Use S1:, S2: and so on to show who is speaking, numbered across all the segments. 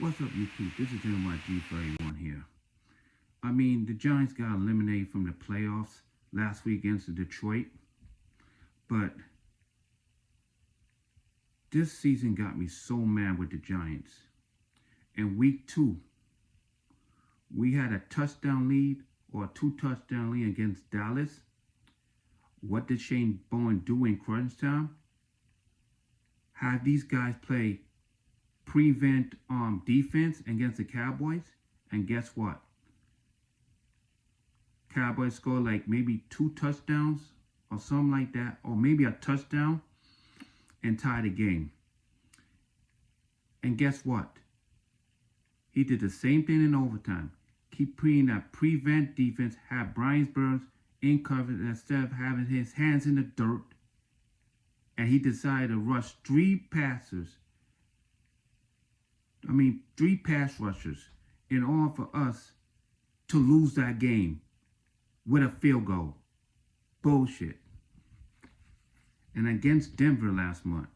S1: What's up, YouTube? This is NYG for everyone here. The Giants got eliminated from the playoffs last week against Detroit, but this season got me so mad with the Giants. In week 2, we had a touchdown lead or a 2-touchdown lead against Dallas. What did Shane Bowen do in crunch time? Have these guys play prevent defense against the Cowboys, and guess what? Cowboys score like maybe 2 touchdowns or something like that, or maybe a touchdown, and tie the game. And guess what? He did the same thing in overtime. Keep playing that prevent defense, have Brian Burns in coverage instead of having his hands in the dirt. And he decided to rush 3 pass rushers in order for us to lose that game with a field goal. Bullshit. And against Denver last month,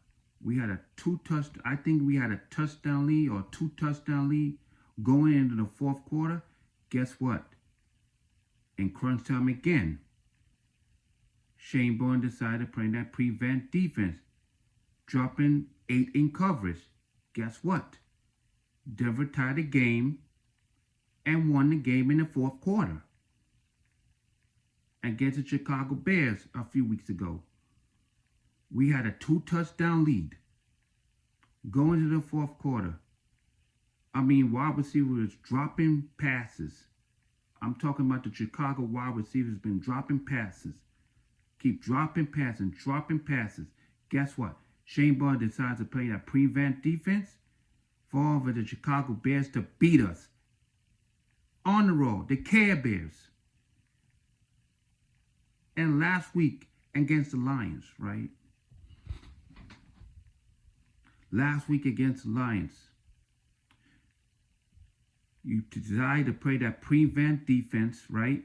S1: we had a touchdown lead or 2-touchdown lead going into the fourth quarter. Guess what? In crunch time again, Shane Bowen decided to play that prevent defense, dropping 8 in coverage. Guess what? Denver tied the game and won the game in the fourth quarter against the Chicago Bears a few weeks ago. We had a 2-touchdown lead going to the fourth quarter. Wide receivers dropping passes. I'm talking about the Chicago wide receivers been dropping passes. Keep dropping passes. Guess what? Shane Bowen decides to play that prevent defense for over the Chicago Bears to beat us on the road, the Care Bears. And last week against the Lions, right? Last week against the Lions, you decided to play that prevent defense, right?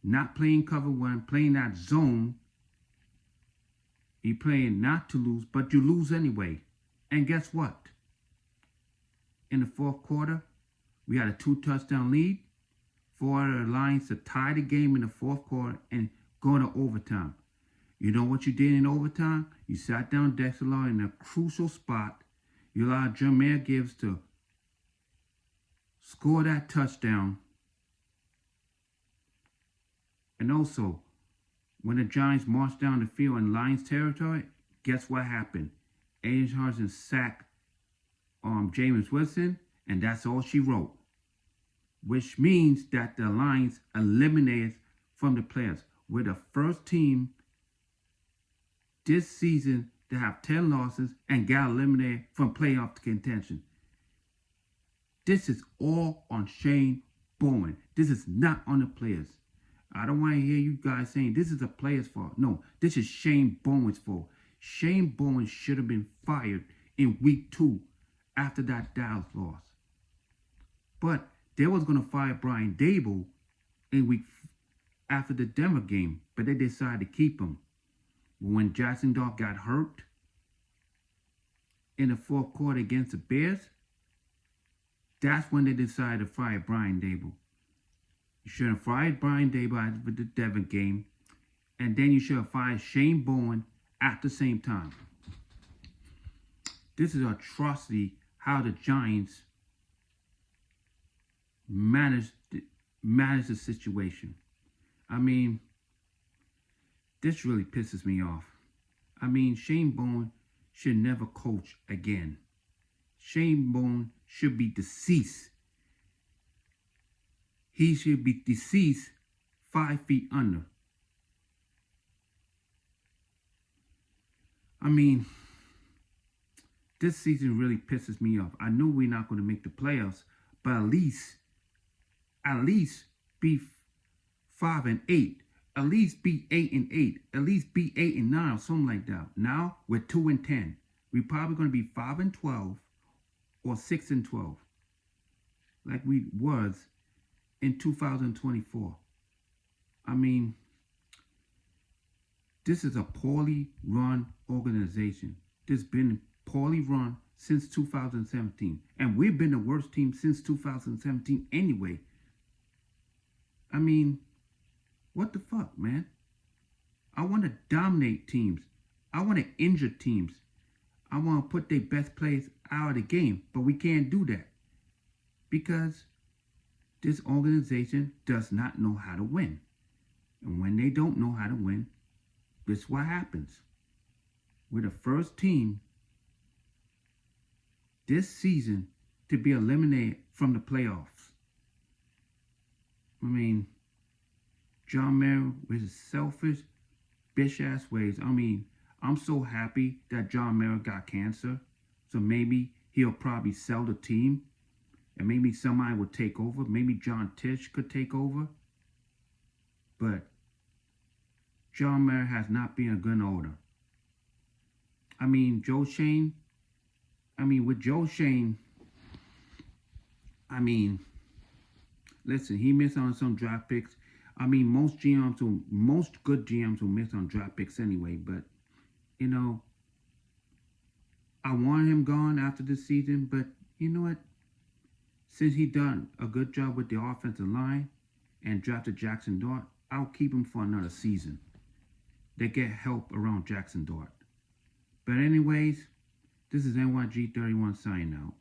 S1: Not playing cover 1, playing that zone. You're playing not to lose, but you lose anyway. And guess what? In the fourth quarter, we had a 2-touchdown lead for the Lions to tie the game in the fourth quarter and go to overtime. You know what you did in overtime? You sat down Dexter Law in a crucial spot. You allowed Jameer Gibbs to score that touchdown. And also, when the Giants marched down the field in Lions territory, guess what happened? Aiden Hudson sacked Jameis Winston, and that's all she wrote. Which means that the Lions eliminated from the playoffs. We're the first team this season to have 10 losses and got eliminated from playoff contention. This is all on Shane Bowen. This is not on the players. I don't want to hear you guys saying this is the players' fault. No, this is Shane Bowen's fault. Shane Bowen should have been fired in week 2 after that Dallas loss. But they was going to fire Brian Daboll after the Denver game, but they decided to keep him. When Jackson Dart got hurt in the fourth quarter against the Bears, that's when they decided to fire Brian Daboll. You should have fired Brian Daboll after the Denver game, and then you should have fired Shane Bowen at the same time. This is an atrocity how the Giants manage the situation. This really pisses me off. Shane Bowen should never coach again. Shane Bowen should be deceased. He should be deceased 5 feet under. This season really pisses me off. I know we're not going to make the playoffs, but at least be 5-8. At least be 8-8. At least be 8-9 or something like that. Now we're 2-10. We're probably going to be 5-12 or 6-12, like we was in 2024. This is a poorly run organization. This has been poorly run since 2017. And we've been the worst team since 2017 anyway. I mean, what the fuck, man? I want to dominate teams. I want to injure teams. I want to put their best players out of the game. But we can't do that. Because this organization does not know how to win. And when they don't know how to win, this is what happens. We're the first team this season to be eliminated from the playoffs. I mean, John Mara with his selfish, bitch-ass ways. I mean, I'm so happy that John Mara got cancer. So maybe he'll probably sell the team. And maybe somebody will take over. Maybe John Tisch could take over. But John Mara has not been a good owner. I mean, Joe Shane. With Joe Shane, listen, he missed on some draft picks. Most good GMs will miss on draft picks anyway. But, I want him gone after this season. But you know what? Since he done a good job with the offensive line and drafted Jackson Dart, I'll keep him for another season. They get help around Jackson Dart. But anyways, this is NYG31 signing out.